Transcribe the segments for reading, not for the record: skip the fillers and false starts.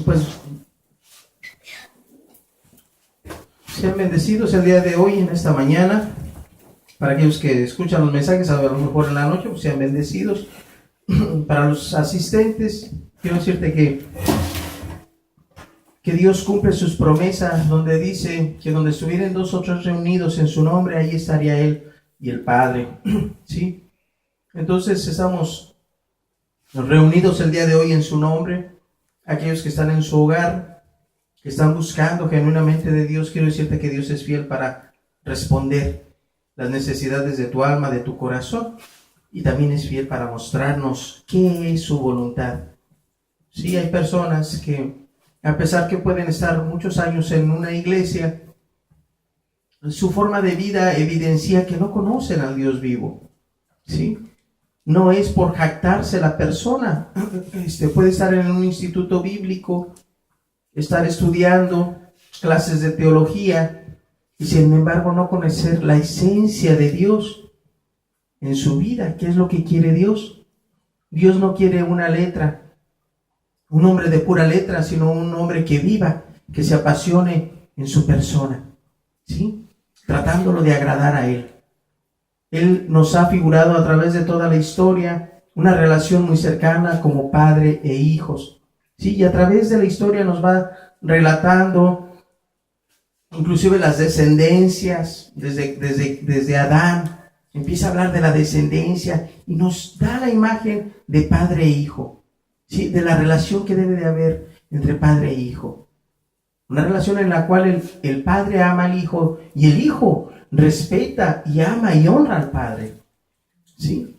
Pues sean bendecidos el día de hoy, en esta mañana. Para aquellos que escuchan los mensajes, a lo mejor en la noche, pues sean bendecidos. Para los asistentes, quiero decirte que Dios cumple sus promesas, donde dice que donde estuvieran 2 o 3 reunidos en su nombre, ahí estaría Él y el Padre. ¿Sí? Entonces estamos reunidos el día de hoy en su nombre. Aquellos que están en su hogar, que están buscando genuinamente de Dios, quiero decirte que Dios es fiel para responder las necesidades de tu alma, de tu corazón, y también es fiel para mostrarnos qué es su voluntad. Sí, hay personas que, a pesar que pueden estar muchos años en una iglesia, su forma de vida evidencia que no conocen al Dios vivo. ¿Sí? No es por jactarse la persona. Puede estar en un instituto bíblico, estar estudiando clases de teología, y sin embargo no conocer la esencia de Dios en su vida. ¿Qué es lo que quiere Dios? Dios no quiere una letra, un hombre de pura letra, sino un hombre que viva, que se apasione en su persona, ¿sí? Tratándolo de agradar a Él. Él nos ha figurado a través de toda la historia una relación muy cercana como padre e hijos, ¿sí? Y a través de la historia nos va relatando inclusive las descendencias, desde Adán, empieza a hablar de la descendencia y nos da la imagen de padre e hijo, ¿sí? De la relación que debe de haber entre padre e hijo. Una relación en la cual el padre ama al hijo y el hijo respeta y ama y honra al padre, ¿sí?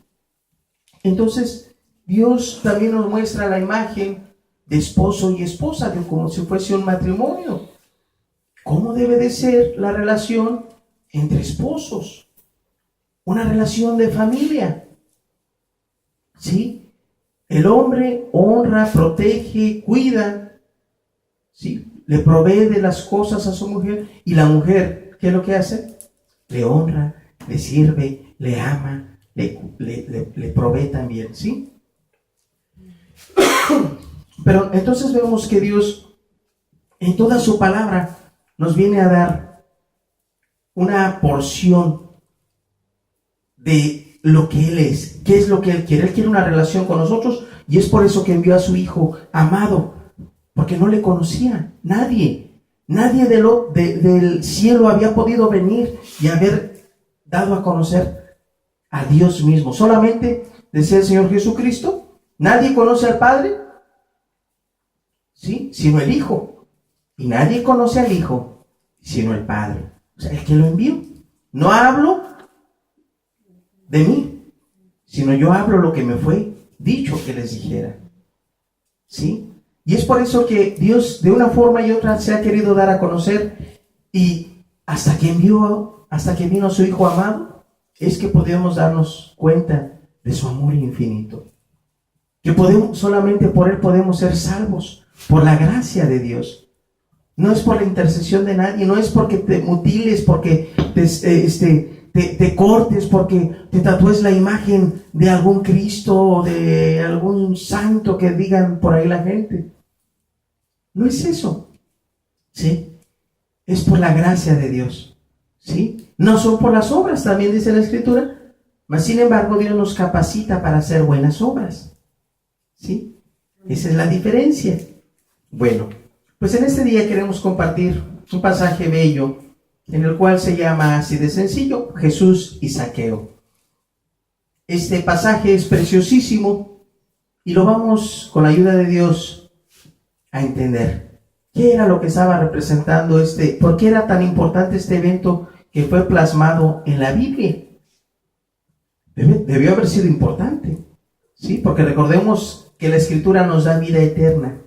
Entonces, Dios también nos muestra la imagen de esposo y esposa, de como si fuese un matrimonio. ¿Cómo debe de ser la relación entre esposos? Una relación de familia, ¿sí? El hombre honra, protege, cuida, ¿sí? Le provee de las cosas a su mujer, y la mujer, ¿qué es lo que hace? Le honra, le sirve, le ama, le provee también, ¿sí? Pero entonces vemos que Dios, en toda su palabra, nos viene a dar una porción de lo que Él es. ¿Qué es lo que Él quiere? Él quiere una relación con nosotros, y es por eso que envió a su Hijo amado, porque no le conocía nadie. Nadie del cielo había podido venir y haber dado a conocer a Dios mismo. Solamente decía el Señor Jesucristo, nadie conoce al Padre, ¿sí?, sino el Hijo. Y nadie conoce al Hijo, sino el Padre. O sea, el que lo envió. No hablo de mí, sino yo hablo lo que me fue dicho que les dijera. ¿Sí? Y es por eso que Dios, de una forma y otra, se ha querido dar a conocer, y hasta que vino su Hijo amado, es que podemos darnos cuenta de su amor infinito. Que solamente por Él podemos ser salvos, por la gracia de Dios. No es por la intercesión de nadie, no es porque te mutiles, porque te cortes, porque te tatúes la imagen de algún Cristo o de algún santo que digan por ahí la gente. No es eso, ¿sí? Es por la gracia de Dios, ¿sí? No son por las obras, también dice la Escritura, mas sin embargo Dios nos capacita para hacer buenas obras, ¿sí? Esa es la diferencia. Bueno, pues en este día queremos compartir un pasaje bello, en el cual se llama así de sencillo, Jesús y Zaqueo. Este pasaje es preciosísimo y lo vamos, con la ayuda de Dios, a entender. ¿Qué era lo que estaba representando por qué era tan importante este evento que fue plasmado en la Biblia? Debió haber sido importante, ¿sí? Porque recordemos que la Escritura nos da vida eterna.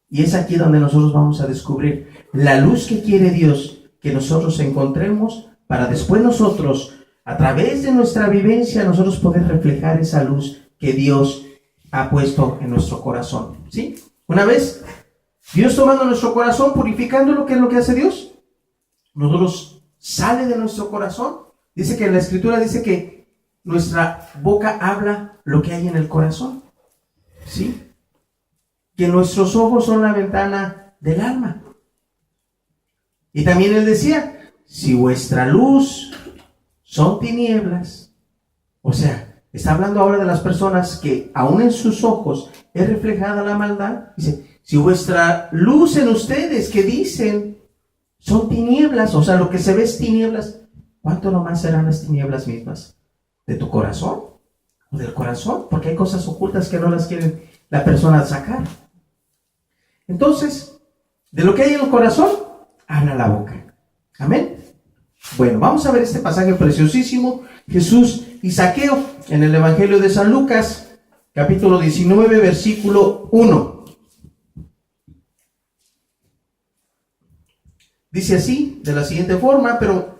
Y es aquí donde nosotros vamos a descubrir la luz que quiere Dios que nosotros encontremos, para después nosotros, a través de nuestra vivencia, nosotros poder reflejar esa luz que Dios ha puesto en nuestro corazón, ¿sí? Una vez Dios tomando nuestro corazón, purificándolo, ¿qué es lo que hace Dios? Nosotros sale de nuestro corazón. Dice que en la Escritura dice que nuestra boca habla lo que hay en el corazón, ¿sí? que nuestros ojos son la ventana del alma. Y también él decía, si vuestra luz son tinieblas, o sea, está hablando ahora de las personas que aún en sus ojos es reflejada la maldad. Dice, si vuestra luz en ustedes que dicen son tinieblas, o sea, lo que se ve es tinieblas, ¿cuánto nomás serán las tinieblas mismas? ¿De tu corazón? ¿O del corazón? Porque hay cosas ocultas que no las quiere la persona sacar. Entonces, de lo que hay en el corazón, habla la boca. Amén. Bueno, vamos a ver este pasaje preciosísimo. Jesús y Zaqueo en el Evangelio de San Lucas, capítulo 19, versículo 1. Dice así, de la siguiente forma, pero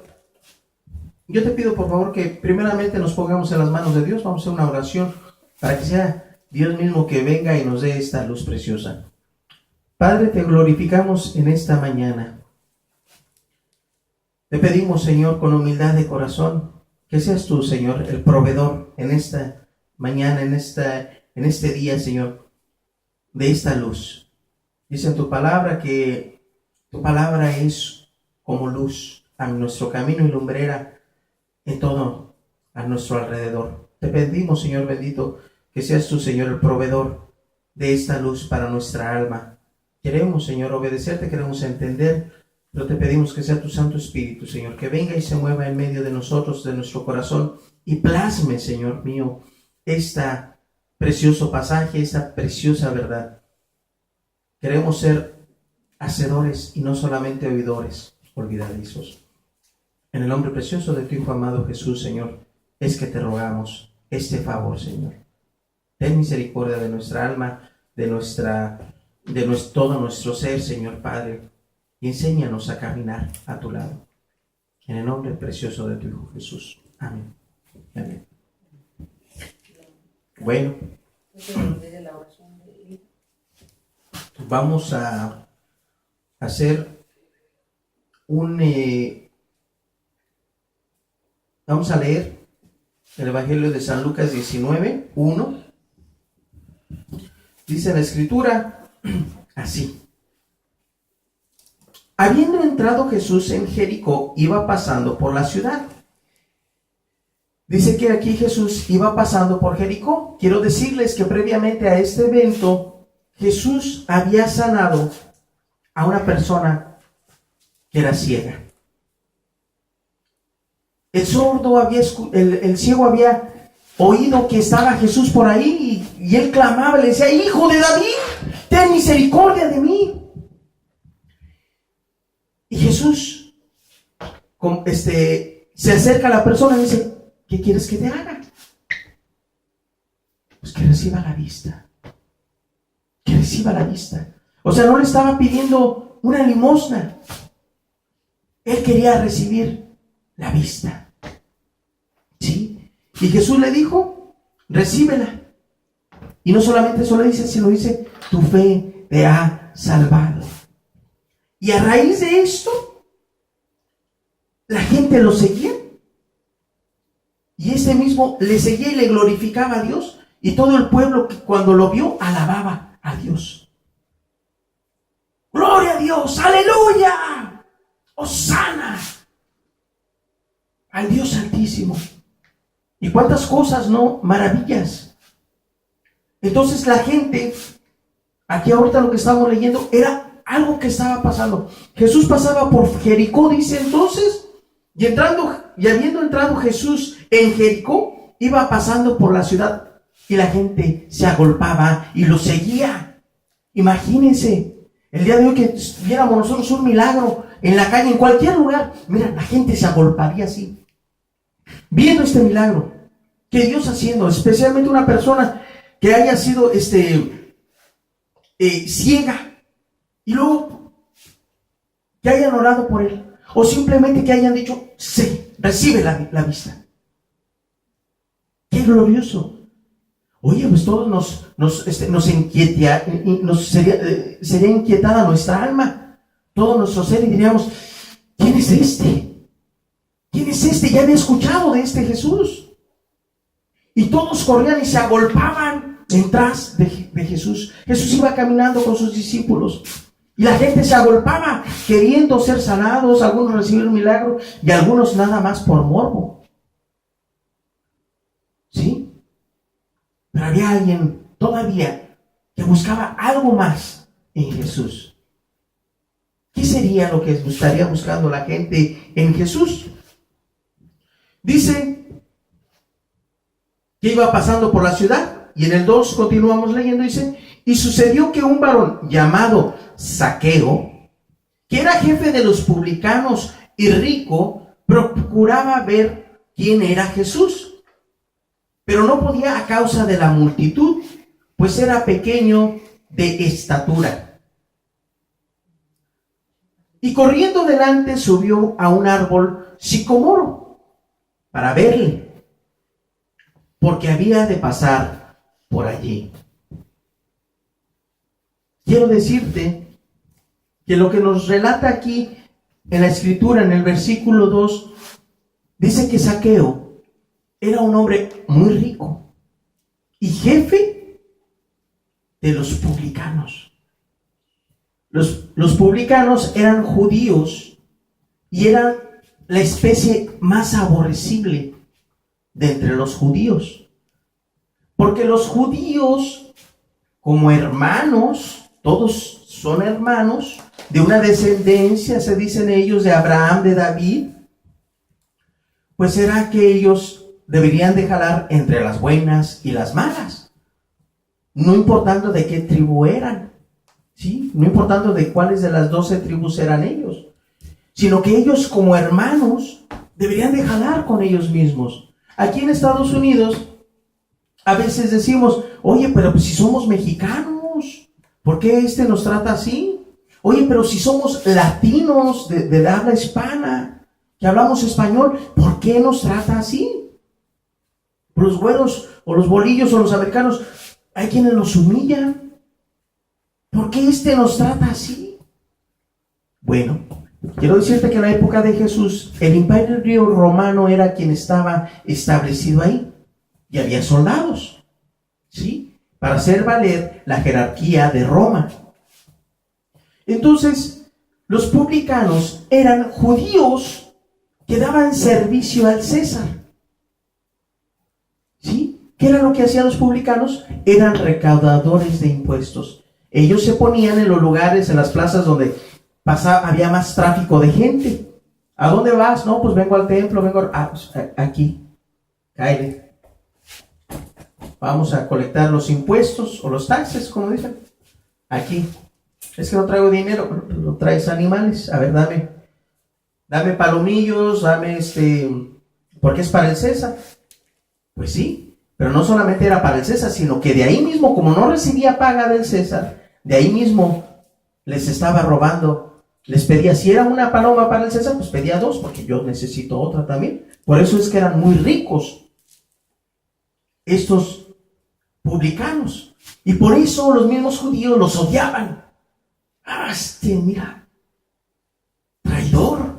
yo te pido por favor que primeramente nos pongamos en las manos de Dios. Vamos a hacer una oración para que sea Dios mismo que venga y nos dé esta luz preciosa. Padre, te glorificamos en esta mañana. Te pedimos, Señor, con humildad de corazón, que seas tú, Señor, el proveedor en esta mañana, en este día, Señor, de esta luz. Dice en tu palabra que tu palabra es como luz a nuestro camino y lumbrera en todo a nuestro alrededor. Te pedimos, Señor bendito, que seas tú, Señor, el proveedor de esta luz para nuestra alma. Queremos, Señor, obedecerte, queremos entender, pero te pedimos que sea tu Santo Espíritu, Señor, que venga y se mueva en medio de nosotros, de nuestro corazón, y plasme, Señor mío, este precioso pasaje, esta preciosa verdad. Queremos ser hacedores y no solamente oidores olvidadizos. En el nombre precioso de tu Hijo amado Jesús, Señor, es que te rogamos este favor, Señor. Ten misericordia de nuestra alma, de todo nuestro ser, Señor Padre, y enséñanos a caminar a tu lado. En el nombre precioso de tu Hijo Jesús. Amén. Amén. Bueno, vamos a hacer vamos a leer el Evangelio de San Lucas 19, 1. Dice la Escritura así. Habiendo entrado Jesús en Jericó, iba pasando por la ciudad. Dice que aquí Jesús iba pasando por Jericó. Quiero decirles que previamente a este evento, Jesús había sanado a una persona que era ciega. El sordo el ciego había oído que estaba Jesús por ahí y él clamaba, le decía, Hijo de David, ten misericordia de mí. Y Jesús se acerca a la persona y dice, ¿qué quieres que te haga? Pues que reciba la vista. Que reciba la vista. O sea, no le estaba pidiendo una limosna. Él quería recibir la vista. ¿Sí? Y Jesús le dijo, recíbela. Y no solamente eso le dice, sino dice, tu fe te ha salvado. Y a raíz de esto, la gente lo seguía. Y este mismo le seguía y le glorificaba a Dios. Y todo el pueblo, cuando lo vio, alababa a Dios. ¡Gloria a Dios! ¡Aleluya! ¡Hosana! Al Dios Altísimo. Y cuántas cosas, ¿no? Maravillas. Entonces la gente, aquí ahorita lo que estamos leyendo, era algo que estaba pasando. Jesús pasaba por Jericó, dice entonces, y habiendo entrado Jesús en Jericó, iba pasando por la ciudad y la gente se agolpaba y lo seguía. Imagínense, el día de hoy que viéramos nosotros un milagro en la calle, en cualquier lugar, mira, la gente se agolparía así, viendo este milagro que Dios haciendo, especialmente una persona que haya sido ciega, y luego que hayan orado por él, o simplemente que hayan dicho, sí, recibe la vista. ¡Qué glorioso! Oye, pues todos sería inquietada nuestra alma, todo nuestro ser, y diríamos, ¿quién es este? ¿Quién es este? Ya había escuchado de este Jesús. Y todos corrían y se agolpaban en tras de Jesús. Jesús iba caminando con sus discípulos y la gente se agolpaba queriendo ser sanados, algunos recibieron milagro y algunos nada más por morbo. ¿Sí? Pero había alguien todavía que buscaba algo más en Jesús. ¿Qué sería lo que estaría buscando la gente en Jesús? Dice que iba pasando por la ciudad y en el 2 continuamos leyendo, dice: y sucedió que un varón llamado Zaqueo, que era jefe de los publicanos y rico, procuraba ver quién era Jesús, pero no podía a causa de la multitud, pues era pequeño de estatura. Y corriendo delante subió a un árbol sicomoro para verle, porque había de pasar por allí. Quiero decirte que lo que nos relata aquí en la escritura, en el versículo 2, dice que Zaqueo era un hombre muy rico y jefe de los publicanos. Los publicanos eran judíos y eran la especie más aborrecible de entre los judíos. Porque los judíos, como hermanos, todos son hermanos, de una descendencia, se dicen ellos, de Abraham, de David, pues era que ellos deberían de jalar entre las buenas y las malas, no importando de qué tribu eran. ¿Sí? No importando de cuáles de las 12 tribus eran ellos, sino que ellos como hermanos deberían de jalar con ellos mismos. Aquí en Estados Unidos a veces decimos: oye, pero pues si somos mexicanos, ¿por qué nos trata así? Oye, pero si somos latinos de habla hispana, que hablamos español, ¿por qué nos trata así? Los güeros o los bolillos o los americanos, hay quienes los humillan. ¿Por qué nos trata así? Bueno, quiero decirte que en la época de Jesús, el imperio romano era quien estaba establecido ahí. Y había soldados, ¿sí? Para hacer valer la jerarquía de Roma. Entonces, los publicanos eran judíos que daban servicio al César. ¿Sí? ¿Qué era lo que hacían los publicanos? Eran recaudadores de impuestos. Ellos se ponían en los lugares, en las plazas donde había más tráfico de gente. ¿A dónde vas? No, pues vengo al templo, pues aquí. Cáele. Vamos a colectar los impuestos o los taxes, como dicen. Aquí. Es que no traigo dinero, pero traes animales. A ver, dame palomillos, dame porque es para el César. Pues sí, pero no solamente era para el César, sino que de ahí mismo, como no recibía paga del César, de ahí mismo les estaba robando. Les pedía, si era una paloma para el César, pues pedía 2, porque yo necesito otra también. Por eso es que eran muy ricos estos publicanos. Y por eso los mismos judíos los odiaban. Mira, traidor.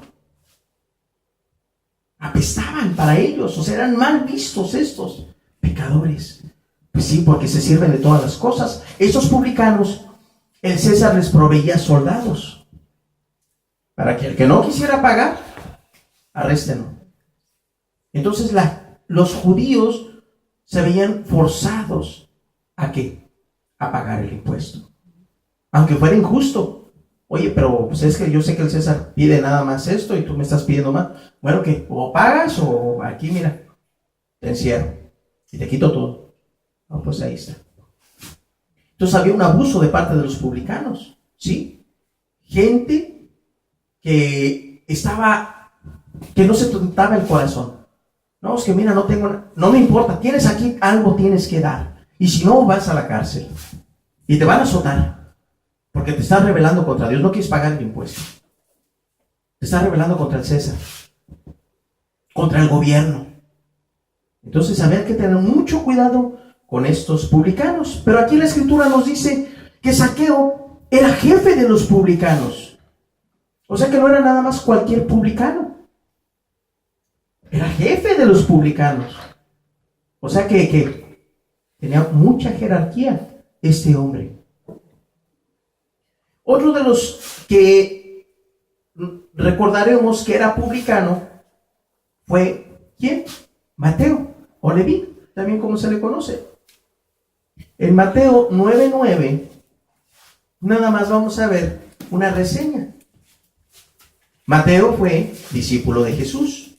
Apestaban para ellos, o sea, eran mal vistos estos pecadores. Pues sí, porque se sirven de todas las cosas. Estos publicanos, el César les proveía soldados para que el que no quisiera pagar, arréstenlo. Entonces los judíos se veían forzados ¿a qué? A pagar el impuesto, aunque fuera injusto. Oye, pero pues es que yo sé que el César pide nada más esto y tú me estás pidiendo más. Bueno, que o pagas o aquí, mira, te encierro y te quito todo. No, pues ahí está. Entonces había un abuso de parte de los publicanos, ¿sí? Gente que no se tentaba el corazón. No, es que mira, no me importa, tienes aquí algo, tienes que dar. Y si no, vas a la cárcel. Y te van a azotar. Porque te estás rebelando contra Dios, no quieres pagar el impuesto. Te estás rebelando contra el César, contra el gobierno. Entonces había que tener mucho cuidado con estos publicanos. Pero aquí la Escritura nos dice que Zaqueo era jefe de los publicanos. O sea que no era nada más cualquier publicano. Era jefe de los publicanos. O sea que Tenía mucha jerarquía este hombre. Otro de los que recordaremos que era publicano fue, ¿quién? Mateo o Leví, también como se le conoce. En Mateo 9:9, nada más vamos a ver una reseña. Mateo fue discípulo de Jesús.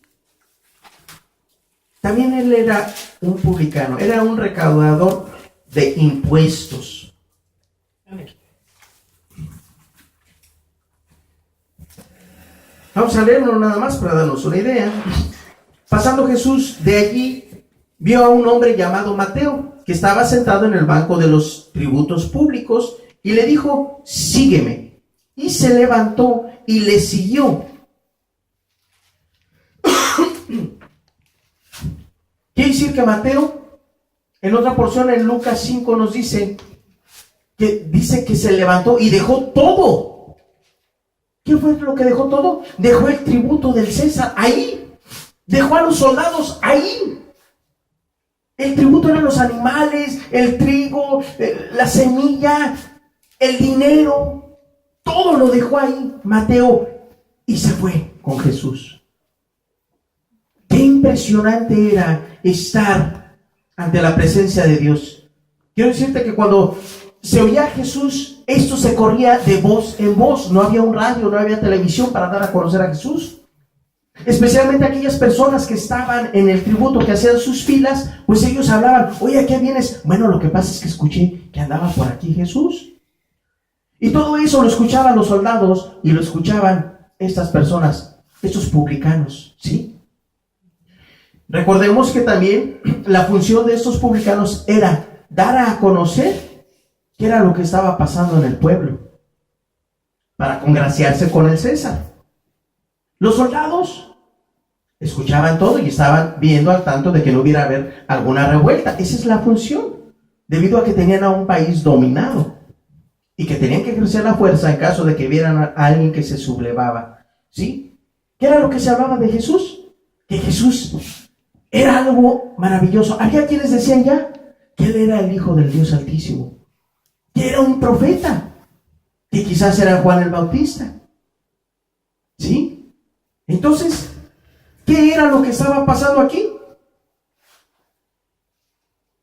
También él era un publicano, era un recaudador de impuestos. Vamos a leerlo nada más para darnos una idea. Pasando Jesús de allí, vio a un hombre llamado Mateo, que estaba sentado en el banco de los tributos públicos, y le dijo, sígueme. Y se levantó y le siguió. Quiere decir que Mateo, en otra porción en Lucas 5 nos dice que se levantó y dejó todo. ¿Qué fue lo que dejó todo? Dejó el tributo del César ahí. Dejó a los soldados ahí. El tributo eran los animales, el trigo, la semilla, el dinero. Todo lo dejó ahí Mateo y se fue con Jesús. Qué impresionante era estar ante la presencia de Dios. Quiero decirte que cuando se oía a Jesús, esto se corría de voz en voz. No había un radio, no había televisión para dar a conocer a Jesús. Especialmente aquellas personas que estaban en el tributo, que hacían sus filas, pues ellos hablaban, oye, ¿a qué vienes? Bueno, lo que pasa es que escuché que andaba por aquí Jesús. Y todo eso lo escuchaban los soldados y lo escuchaban estas personas, estos publicanos, ¿sí? Recordemos que también la función de estos publicanos era dar a conocer qué era lo que estaba pasando en el pueblo, para congraciarse con el César. Los soldados escuchaban todo y estaban viendo al tanto de que no hubiera haber alguna revuelta. Esa es la función, debido a que tenían a un país dominado y que tenían que ejercer la fuerza en caso de que vieran a alguien que se sublevaba, ¿sí? ¿Qué era lo que se hablaba de Jesús? Que Jesús era algo maravilloso. Había quienes decían ya que Él era el Hijo del Dios Altísimo, que era un profeta, que quizás era Juan el Bautista, ¿sí? Entonces, ¿qué era lo que estaba pasando aquí?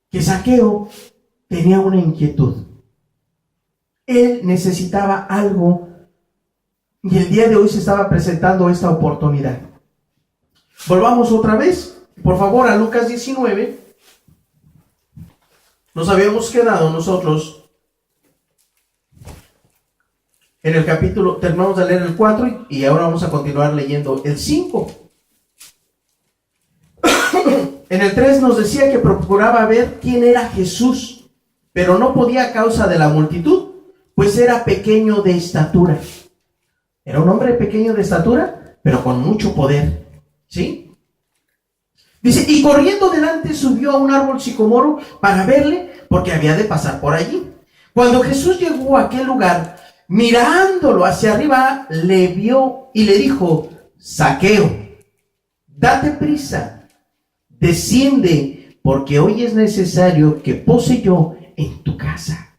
Que Zaqueo tenía una inquietud. Él necesitaba algo y el día de hoy se estaba presentando esta oportunidad. Volvamos otra vez, por favor, a Lucas 19. Nos habíamos quedado nosotros en el capítulo, terminamos de leer el 4 y ahora vamos a continuar leyendo el 5. En el 3 nos decía que procuraba ver quién era Jesús, pero no podía a causa de la multitud, pues era pequeño de estatura. Era un hombre pequeño de estatura, pero con mucho poder, ¿sí? Dice, y corriendo delante subió a un árbol sicomoro para verle, porque había de pasar por allí. Cuando Jesús llegó a aquel lugar, mirándolo hacia arriba, le vio y le dijo, Zaqueo, date prisa, desciende, porque hoy es necesario que pose yo en tu casa.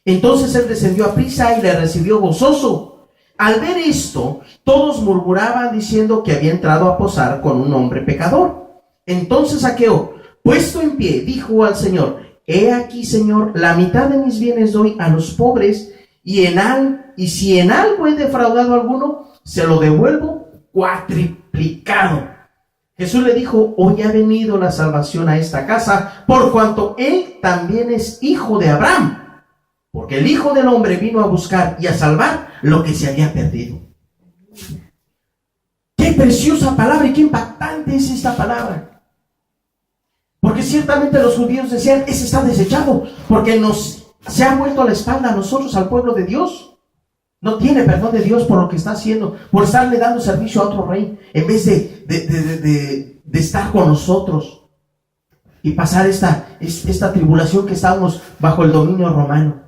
Entonces él descendió a prisa y le recibió gozoso. Al ver esto, todos murmuraban diciendo que había entrado a posar con un hombre pecador. Entonces Zaqueo, puesto en pie, dijo al Señor, he aquí, Señor, la mitad de mis bienes doy a los pobres, y si en algo he defraudado a alguno, se lo devuelvo cuatriplicado. Jesús le dijo, hoy ha venido la salvación a esta casa, por cuanto él también es hijo de Abraham, porque el Hijo del Hombre vino a buscar y a salvar lo que se había perdido. Qué preciosa palabra y qué impactante es esta palabra. Porque ciertamente los judíos decían, ese está desechado, porque se ha vuelto la espalda a nosotros, al pueblo de Dios. No tiene perdón de Dios por lo que está haciendo, por estarle dando servicio a otro rey, en vez de estar con nosotros y pasar esta tribulación que estamos bajo el dominio romano.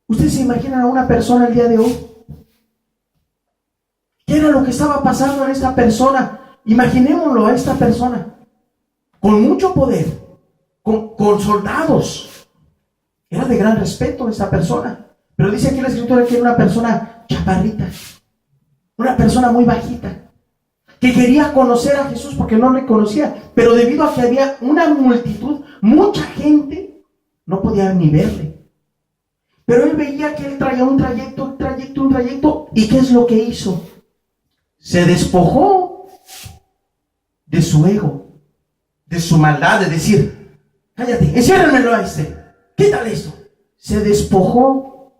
¿Ustedes se imaginan a una persona el día de hoy? ¿Qué era lo que estaba pasando en esta persona? Imaginémoslo a esta persona, con mucho poder, con soldados. Era de gran respeto esa persona. Pero dice aquí la escritura que era una persona chaparrita, una persona muy bajita, que quería conocer a Jesús porque no le conocía, pero debido a que había una multitud, mucha gente, no podía ni verle. Pero él veía que él traía un trayecto, ¿y qué es lo que hizo? Se despojó de su ego, de su maldad, de decir, cállate, enciérrenmelo a quítale esto. Se despojó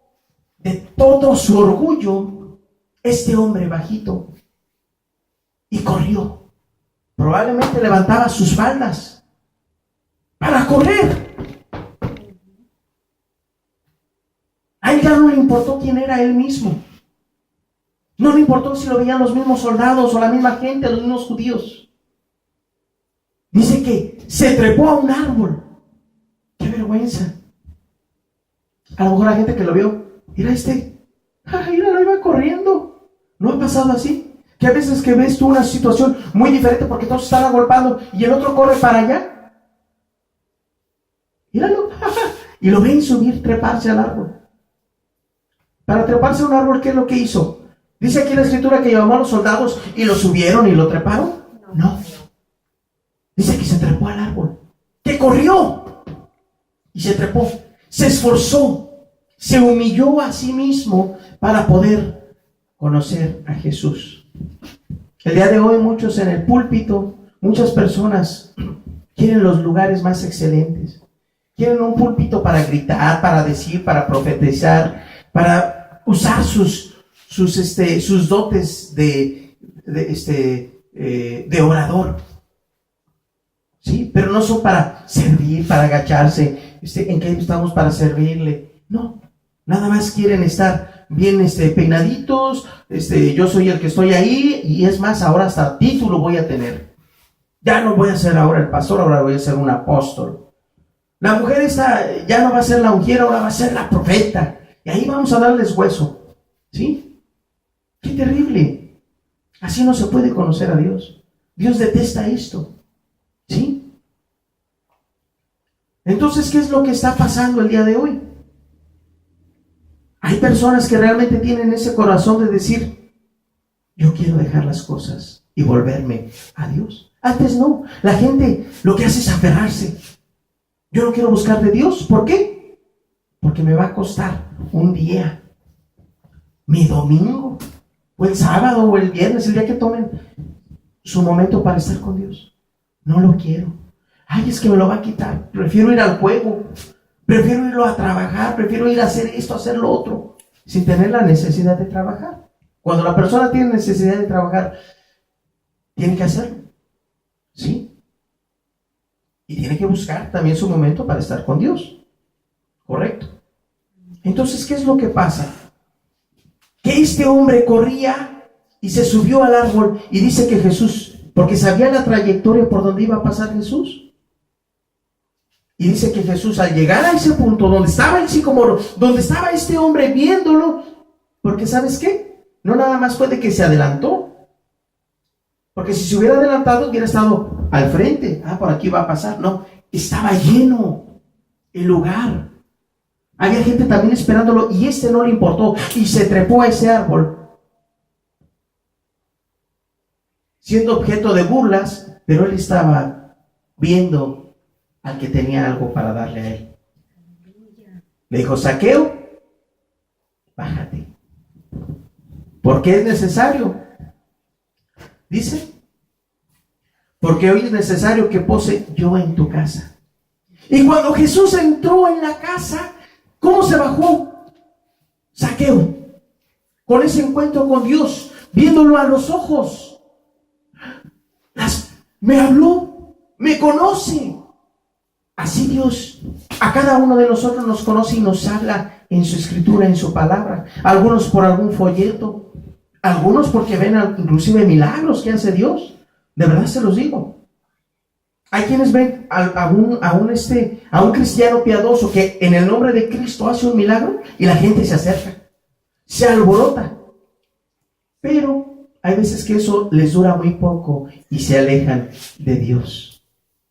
de todo su orgullo, este hombre bajito, y corrió. Probablemente levantaba sus faldas para correr. A él ya no le importó quién era él mismo. No le importó si lo veían los mismos soldados o la misma gente, los mismos judíos. Dice que se trepó a un árbol. ¡Qué vergüenza! A lo mejor la gente que lo vio, mira mira, lo iba corriendo. ¿No ha pasado así? Que a veces que ves tú una situación muy diferente porque todos están agolpando y el otro corre para allá. Míralo. Y lo ven subir, treparse al árbol. Para treparse a un árbol, ¿qué es lo que hizo? Dice aquí la escritura que llamó a los soldados y lo subieron y lo treparon. No. Dice que se trepó al árbol. Que corrió. Y se trepó. Se esforzó. Se humilló a sí mismo para poder conocer a Jesús. El día de hoy muchos en el púlpito, muchas personas quieren los lugares más excelentes. Quieren un púlpito para gritar, para decir, para profetizar, para usar sus dotes de orador. Sí, pero no son para servir, para agacharse. ¿En qué estamos para servirle? No, nada más quieren estar bien peinaditos. Yo soy el que estoy ahí, y es más, ahora hasta título voy a tener. Ya no voy a ser ahora el pastor, ahora voy a ser un apóstol. La mujer ya no va a ser la ungida, ahora va a ser la profeta. Y ahí vamos a darles hueso. ¿Sí? ¡Qué terrible! Así no se puede conocer a Dios. Dios detesta esto. ¿Sí? Entonces, ¿qué es lo que está pasando el día de hoy? Hay personas que realmente tienen ese corazón de decir, yo quiero dejar las cosas y volverme a Dios. Antes no. La gente lo que hace es aferrarse. Yo no quiero buscar de Dios. ¿Por qué? Porque me va a costar un día, mi domingo, o el sábado, o el viernes, el día que tomen su momento para estar con Dios. No lo quiero. Ay, es que me lo va a quitar. Prefiero ir al juego, prefiero irlo a trabajar, prefiero ir a hacer esto, a hacer lo otro, sin tener la necesidad de trabajar. Cuando la persona tiene necesidad de trabajar, tiene que hacerlo. ¿Sí? Y tiene que buscar también su momento para estar con Dios. ¿Correcto? Entonces, ¿qué es lo que pasa? Que este hombre corría y se subió al árbol, y dice que Jesús, porque sabía la trayectoria por donde iba a pasar Jesús, y dice que Jesús, al llegar a ese punto donde estaba el sicómoro, donde estaba este hombre viéndolo, porque ¿sabes qué? No nada más fue de que se adelantó, porque si se hubiera adelantado hubiera estado al frente. Por aquí va a pasar. No, estaba lleno el lugar. Había gente también esperándolo, y no le importó y se trepó a ese árbol, siendo objeto de burlas, pero él estaba viendo al que tenía algo para darle a él. Le dijo, Zaqueo, bájate, porque es necesario. Dice, porque hoy es necesario que pose yo en tu casa. Y cuando Jesús entró en la casa, ¿cómo se bajó Zaqueo? Con ese encuentro con Dios, viéndolo a los ojos. Me habló, me conoce. Así Dios a cada uno de nosotros nos conoce y nos habla en su escritura, en su palabra. Algunos por algún folleto, algunos porque ven inclusive milagros que hace Dios. De verdad se los digo. Hay quienes ven a un cristiano piadoso que en el nombre de Cristo hace un milagro y la gente se acerca, se alborota. Pero hay veces que eso les dura muy poco y se alejan de Dios.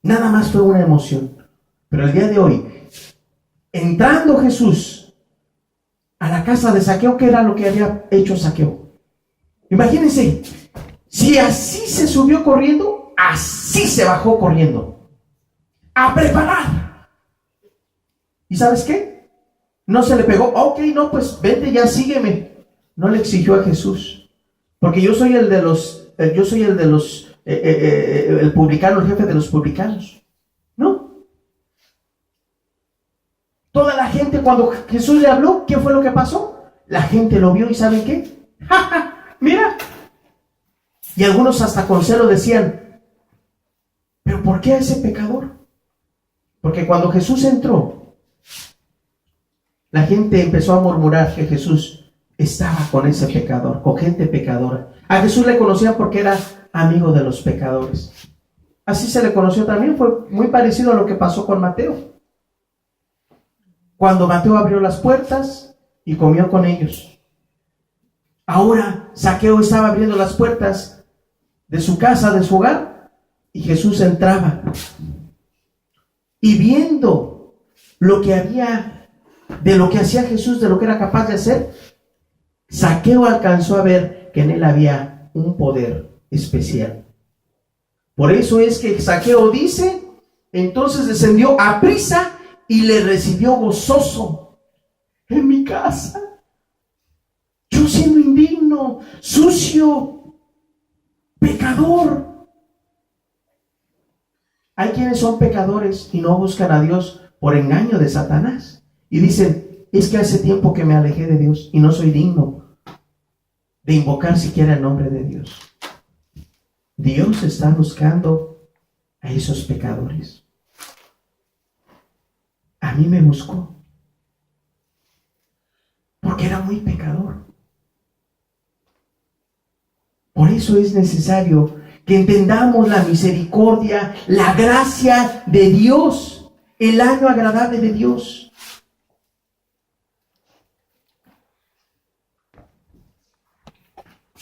Nada más fue una emoción. Pero el día de hoy, entrando Jesús a la casa de Zaqueo, ¿qué era lo que había hecho Zaqueo? Imagínense, si así se subió corriendo, así se bajó corriendo. A preparar. ¿Y sabes qué? No se le pegó, ok, no, pues vete ya, sígueme. No le exigió a Jesús. Porque yo soy el publicano, el jefe de los publicanos. No. Toda la gente, cuando Jesús le habló, ¿qué fue lo que pasó? La gente lo vio y ¿saben qué? ¡Ja, ja! ¡Mira! Y algunos hasta con celo decían, ¿pero por qué a ese pecador? Porque cuando Jesús entró, la gente empezó a murmurar que Jesús estaba con ese pecador, con gente pecadora. A Jesús le conocían porque era amigo de los pecadores. Así se le conoció también, fue muy parecido a lo que pasó con Mateo. Cuando Mateo abrió las puertas y comió con ellos. Ahora Zaqueo estaba abriendo las puertas de su casa, de su hogar, y Jesús entraba. Y viendo lo que había, de lo que hacía Jesús, de lo que era capaz de hacer, Zaqueo alcanzó a ver que en él había un poder especial. Por eso es que Zaqueo dice, entonces descendió a prisa y le recibió gozoso en mi casa. Yo siendo indigno, sucio, pecador. Hay quienes son pecadores y no buscan a Dios por engaño de Satanás. Y dicen, es que hace tiempo que me alejé de Dios y no soy digno de invocar siquiera el nombre de Dios. Dios está buscando a esos pecadores. A mí me buscó porque era muy pecador. Por eso es necesario que entendamos la misericordia, la gracia de Dios, el año agradable de Dios.